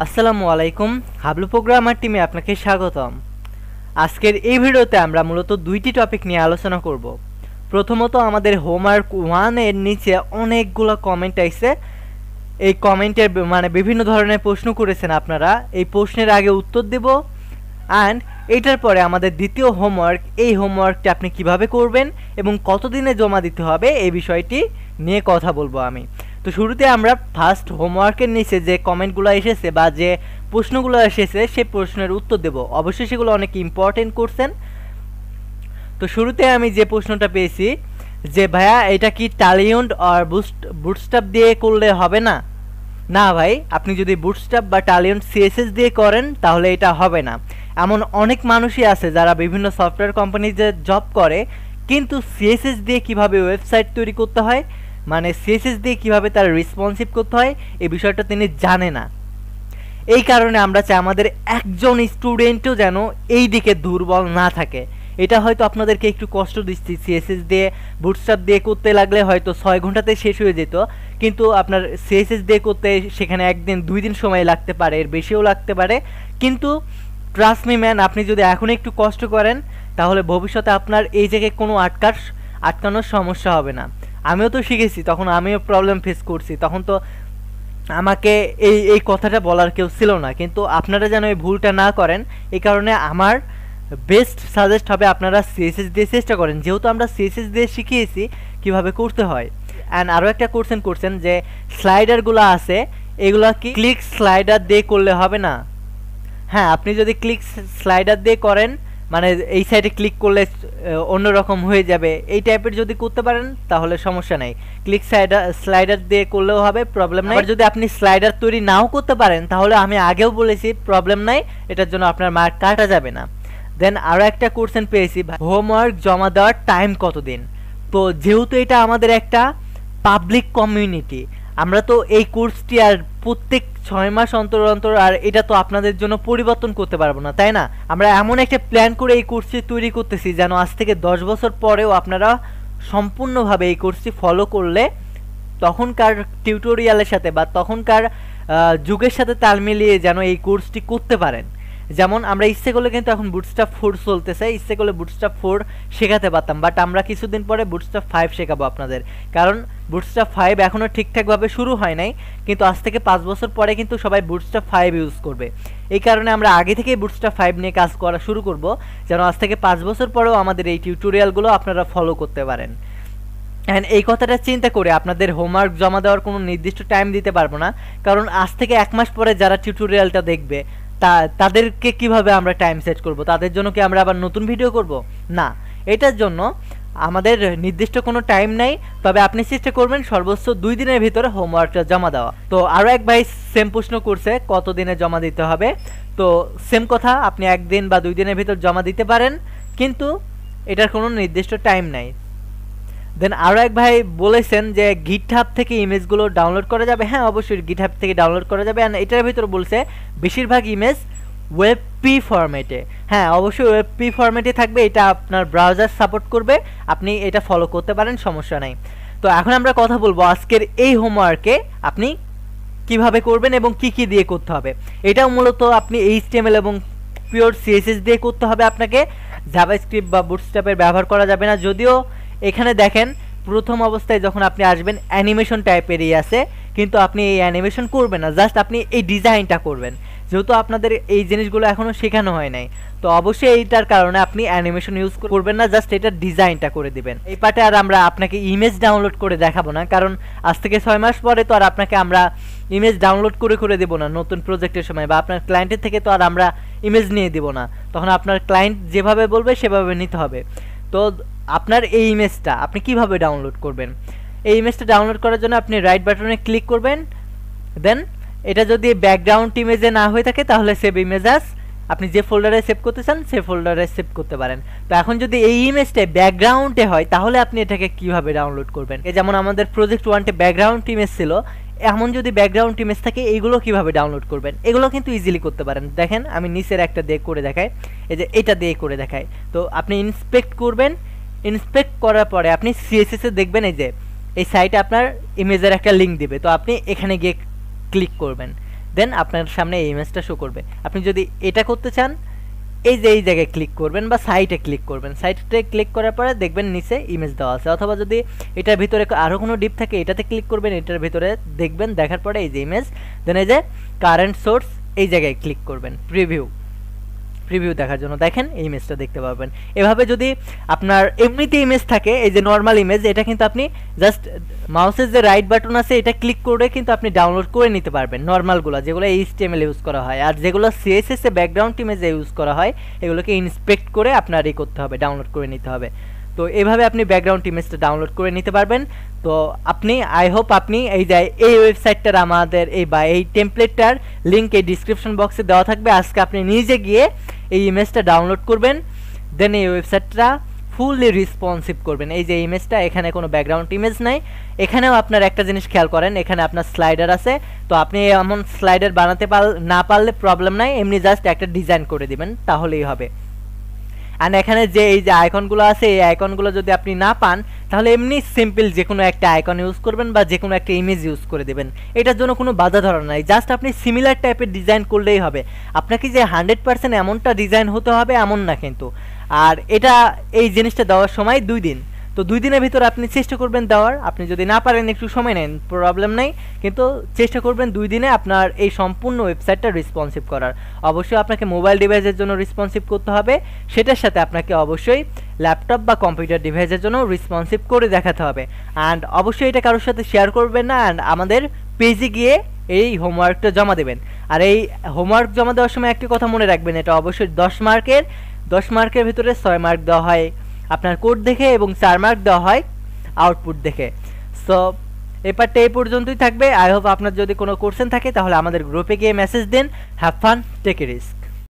আসসালামু আলাইকুম, হাবলু প্রোগ্রামার টিমে আপনাকে স্বাগতম। আজকের এই ভিডিওতে আমরা মূলত দুইটি টপিক নিয়ে আলোচনা করব। প্রথমত আমাদের হোমওয়ার্ক 1 এর নিচে অনেকগুলো কমেন্ট আইছে। এই কমেন্টের বিভিন্ন ধরনের প্রশ্ন করেছেন আপনারা। এই প্রশ্নের আগে উত্তর দেব অ্যান্ড এটার পরে আমাদের দ্বিতীয় হোমওয়ার্ক, এই হোমওয়ার্কটা আপনি কিভাবে করবেন এবং কতদিনে জমা দিতে হবে এই বিষয়টি নিয়ে কথা বলবো আমি। তো শুরুতে আমরা ফার্স্ট হোমওয়ার্কের নিচে যে কমেন্টগুলো এসেছে বা যে প্রশ্নগুলো এসেছে সেই প্রশ্নের উত্তর দেব। অবশ্যই সেগুলো অনেক ইম্পর্টেন্ট কোশ্চেন। তো শুরুতে আমি যে প্রশ্নটা পেয়েছি যে ভাইয়া এটা কি টালিউন্ড আর বুটস্ট্র্যাপ দিয়ে করলে হবে না? না ভাই, আপনি যদি বুটস্ট্র্যাপ বা টালিউন্ড সিএসএস দিয়ে করেন তাহলে এটা হবে না। এমন অনেক মানুষই আছে যারা বিভিন্ন সফটওয়্যার কোম্পানিতে জব করে, কিন্তু সিএসএস দিয়ে কিভাবে ওয়েবসাইট তৈরি করতে হয়, সিএসএস দিয়ে কিভাবে তার রেসপন্সিভ করতে হয় এই বিষয়টা তিনি জানে না। এই কারণে আমরা চাই আমাদের একজন স্টুডেন্টও যেন এই দিকে দুর্বল না থাকে। এটা হয়তো আপনাদেরকে একটু কষ্ট দিচ্ছি, সিএসএস দিয়ে বুটস্ট্র্যাপ দিয়ে করতে লাগলে হয়তো 6 ঘন্টাতে শেষ হয়ে যেত, কিন্তু আপনার সিএসএস দিয়ে করতে সেখানে একদিন 2 দিন সময় লাগতে পারে, এর বেশিও লাগতে পারে। কিন্তু ট্রাস্ট মি ম্যান, আপনি যদি এখন একটু কষ্ট করেন তাহলে ভবিষ্যতে আপনার এই জায়গায় কোনো আটকানোর সমস্যা হবে না। আমিও তো শিখেছি, তখন আমিও প্রবলেম ফেস করছি, তখন তো আমাকে এই কথাটা বলার কেউ ছিল না। কিন্তু আপনারা যেন এই ভুলটা না করেন, এই কারণে আমার বেস্ট সাজেস্ট হবে আপনারা সিএসএস দিয়ে চেষ্টা করেন, যেহেতু আমরা সিএসএস দিয়ে শিখিয়েছি কিভাবে করতে হয়। অ্যান্ড আরও একটা কোশ্চেন যে স্লাইডারগুলো আছে এগুলো কি ক্লিক স্লাইডার দিয়ে করলে হবে না? হ্যাঁ, আপনি যদি ক্লিক স্লাইডার দিয়ে করেন এই সাইডে ক্লিক করলে অন্যরকম হয়ে যাবে, এই টাইপের যদি করতে পারেন তাহলে সমস্যা নেই। ক্লিক স্লাইডার দিয়ে করলেও হবে, প্রবলেম নাই। আর যদি আপনি স্লাইডার তৈরি নাও করতে পারেন তাহলে আমি আগেও বলেছি প্রবলেম নাই, এটার জন্য আপনার মার্ক কাটা যাবে না। দেন আরও একটা কোশ্চেন পেয়েছি, হোমওয়ার্ক জমা দেওয়ার টাইম কতদিন? তো যেহেতু এটা আমাদের একটা পাবলিক কমিউনিটি, আমরা তো এই কোর্সটি আর প্রত্যেক 6 মাস অন্তর অন্তর আর এটা তো আপনাদের জন্য পরিবর্তন করতে পারবো না, তাই না? আমরা এমন একটা প্ল্যান করে এই কোর্সটি তৈরি করতেছি যেন আজ থেকে 10 বছর পরেও আপনারা সম্পূর্ণভাবে এই কোর্সটি ফলো করলে তখনকার টিউটোরিয়ালের সাথে বা তখনকার যুগের সাথে তাল মিলিয়ে যেন এই কোর্সটি করতে পারেন। যেমন আমরা ইচ্ছে করলে কিন্তু এখন বুটস্ট্র্যাপ 4 চলতেছে, ইচ্ছে করলে বুটস্ট্র্যাপ 4 শেখাতে পারতাম, বাট আমরা কিছুদিন পরে বুটস্ট্র্যাপ 5 শেখাবো আপনাদের। কারণ বুটস্ট্র্যাপ 5 এখনও ঠিকঠাকভাবে শুরু হয় নাই, কিন্তু আজ থেকে 5 বছর পরে কিন্তু সবাই বুটস্ট্র্যাপ 5 ইউজ করবে। এই কারণে আমরা আগে থেকেই বুটস্ট্র্যাপ 5 নিয়ে কাজ করা শুরু করব, যেন আজ থেকে 5 বছর পরেও আমাদের এই টিউটোরিয়ালগুলো আপনারা ফলো করতে পারেন। অ্যান্ড এই কথাটা চিন্তা করে আপনাদের হোমওয়ার্ক জমা দেওয়ার কোনো নির্দিষ্ট টাইম দিতে পারবো না, কারণ আজ থেকে 1 মাস পরে যারা টিউটোরিয়ালটা দেখবে তাদেরকে কিভাবে আমরা টাইম সেট করব? তাদের জন্য কি আমরা আবার নতুন ভিডিও করব? না, এটার জন্য আমাদের নির্দিষ্ট কোনো টাইম নাই। তবে আপনি চেষ্টা করবেন সর্বোচ্চ 2 দিনের ভিতরে হোমওয়ার্কটা জমা দেওয়া। তো আরও এক ভাই সেম প্রশ্ন করছে কত দিনে জমা দিতে হবে। তো সেম কথা, আপনি 1 দিন বা 2 দিনের ভিতর জমা দিতে পারেন, কিন্তু এটার কোনো নির্দিষ্ট টাইম নাই। দেন আরও এক ভাই বলেছেন যে গিটহাব থেকে ইমেজগুলো ডাউনলোড করা যাবে। হ্যাঁ, অবশ্যই গিটহাব থেকে ডাউনলোড করা যাবে। অ্যান্ড এটার ভিতরে বলছে বেশিরভাগ ইমেজ ওয়েবপি ফরম্যাটে। হ্যাঁ, অবশ্যই ওয়েবপি ফরম্যাটে থাকবে, এটা আপনার ব্রাউজার সাপোর্ট করবে, আপনি এটা ফলো করতে পারেন, সমস্যা নাই। তো এখন আমরা কথা বলবো আজকের এই হোমওয়ার্কে আপনি কিভাবে করবেন এবং কি কি দিয়ে করতে হবে। এটাও মূলত আপনি HTML এবং পিওর CSS দিয়ে করতে হবে আপনাকে, জাভাস্ক্রিপ্ট বা বুটস্ট্র্যাপের ব্যবহার করা যাবে না। যদিও এখানে দেখেন প্রথম অবস্থায় যখন আপনি আসবেন অ্যানিমেশন টাইপেরই আছে, কিন্তু আপনি এই অ্যানিমেশন করবেন না, জাস্ট আপনি এই ডিজাইনটা করবেন। যেহেতু আপনাদের এই জিনিসগুলো এখনও শেখানো হয় নাই, তো অবশ্যই এইটার কারণে আপনি অ্যানিমেশন ইউজ করবেন না, জাস্ট এটার ডিজাইনটা করে দিবেন। এই পার্টে আর আমরা আপনাকে ইমেজ ডাউনলোড করে দেখাবো না, কারণ আজ থেকে 6 মাস পরে তো আর আপনাকে আমরা ইমেজ ডাউনলোড করে দেবো না নতুন প্রজেক্টের সময়, বা আপনার ক্লায়েন্টের থেকে তো আর আমরা ইমেজ নিয়ে দিব না। তখন আপনার ক্লায়েন্ট যেভাবে বলবে সেভাবে নিতে হবে। তো আপনার এই ইমেজটা আপনি কিভাবে ডাউনলোড করবেন? এই ইমেজটা ডাউনলোড করার জন্য আপনি রাইট বাটনে ক্লিক করবেন। দেন এটা যদি ব্যাকগ্রাউন্ড ইমেজে না হয়ে থাকে তাহলে সেভ ইমেজ আস, আপনি যে ফোল্ডারে সেভ করতে চান সে ফোল্ডারে সেভ করতে পারেন। তো এখন যদি এই ইমেজটা ব্যাকগ্রাউন্ডে হয় তাহলে আপনি এটাকে কিভাবে ডাউনলোড করবেন? যেমন আমাদের প্রজেক্ট 1-টে ব্যাকগ্রাউন্ড ইমেজ ছিল, এমন যদি ব্যাকগ্রাউন্ড ইমেজ থাকে এইগুলো কিভাবে ডাউনলোড করবেন? এগুলো কিন্তু ইজিলি করতে পারেন। দেখেন আমি নিচের একটা দিয়ে করে দেখাই, এই যে এটা দিয়ে করে দেখাই। তো আপনি ইন্সপেক্ট করবেন, ইন্সপেক্ট করার পরে আপনি CSS এ দেখবেন এই যে এই সাইটে আপনার ইমেজের একটা লিঙ্ক দিবে, তো আপনি এখানে গিয়ে ক্লিক করবেন। দেন আপনার সামনে এই ইমেজটা শো করবে। আপনি যদি এটা করতে চান এই যে এই জায়গায় ক্লিক করবেন বা সাইটে ক্লিক করবেন, সাইটে ক্লিক করার পরে দেখবেন নিচে ইমেজ দেওয়া আছে, অথবা যদি এটার ভিতরে আরও কোনো ডিপ থাকে এটাতে ক্লিক করবেন, এটার ভিতরে দেখবেন, দেখার পরে এই যে ইমেজ, দেন এই যে কারেন্ট সোর্স এই জায়গায় ক্লিক করবেন, প্রিভিউ দেখার জন্য দেখেন এই ইমেজটা দেখতে পাবেন। এভাবে যদি আপনার এমনিতে ইমেজ থাকে, এই যে নর্মাল ইমেজ, এটা কিন্তু আপনি জাস্ট মাউসের যে রাইট বাটন আছে এটা ক্লিক করে কিন্তু আপনি ডাউনলোড করে নিতে পারবেন নর্মালগুলো, যেগুলো HTML ইউজ করা হয়। আর যেগুলো CSS এ ব্যাকগ্রাউন্ড ইমেজে ইউজ করা হয় এগুলোকে ইন্সপেক্ট করে আপনার করতে হবে, ডাউনলোড করে নিতে হবে। তো এভাবে আপনি ব্যাকগ্রাউন্ড ইমেজটা ডাউনলোড করে নিতে পারবেন। তো আপনি আই হোপ আপনি এই ওয়েবসাইটটার আমাদের এই টেমপ্লেটটার লিঙ্ক এই ডিসক্রিপশন বক্সে দেওয়া থাকবে। আজকে আপনি নিজে গিয়ে এই ইমেজটা ডাউনলোড করবেন, দেন এই ওয়েবসাইটটা ফুললি রেসপন্সিভ করবেন। এই যে ইমেজটা, এখানে কোনো ব্যাকগ্রাউন্ড ইমেজ নাই। এখানেও আপনার একটা জিনিস খেয়াল করেন, এখানে আপনার স্লাইডার আছে, তো আপনি এমন স্লাইডার বানাতে না পারলে প্রবলেম নাই, এমনি জাস্ট একটা ডিজাইন করে দিবেন তাহলেই হবে। আর এখানে যে এই যে আইকনগুলো আছে, এই আইকনগুলো যদি আপনি না পান তাহলে এমনি সিম্পল যে কোনো একটা আইকন ইউজ করবেন বা যে কোনো একটা ইমেজ ইউজ করে দেবেন, এটার জন্য কোনো বাধা ধরা নাই। জাস্ট আপনি সিমিলার টাইপের ডিজাইন করলেই হবে, আপনাকে যে 100% এমনটা ডিজাইন হতে হবে এমন না কিন্তু। আর এটা এই জিনিসটা দেওয়ার সময় 2 দিন, তো 2 দিনের ভিতরে আপনি চেষ্টা করবেন দেওয়ার। আপনি যদি না পারেন একটু সময় নেন, প্রবলেম নাই, কিন্তু চেষ্টা করবেন 2 দিনে আপনার এই সম্পূর্ণ ওয়েবসাইটটা রেসপন্সিভ করার। অবশ্যই আপনাকে মোবাইল ডিভাইসের জন্য রেসপন্সিভ করতে হবে, সেটার সাথে আপনাকে অবশ্যই ল্যাপটপ বা কম্পিউটার ডিভাইসের জন্য রেসপন্সিভ করে দেখাতে হবে। অ্যান্ড অবশ্যই এটা কারোর সাথে শেয়ার করবেন না, অ্যান্ড আমাদের পেজে গিয়ে এই হোমওয়ার্কটা জমা দেবেন। আর এই হোমওয়ার্ক জমা দেওয়ার সময় একটি কথা মনে রাখবেন, এটা অবশ্যই 10 মার্কের ভিতরে 6 মার্ক দেওয়া হয় আপনার কোড দেখে এবং 4 মার্ক দেওয়া হয় আউটপুট দেখে। সো এই পার্টটা এই পর্যন্তই থাকবে। আই হোপ আপনার যদি কোনো কোশ্চেন থাকে তাহলে আমাদের গ্রুপে গিয়ে মেসেজ দিন। Have fun, take a risk.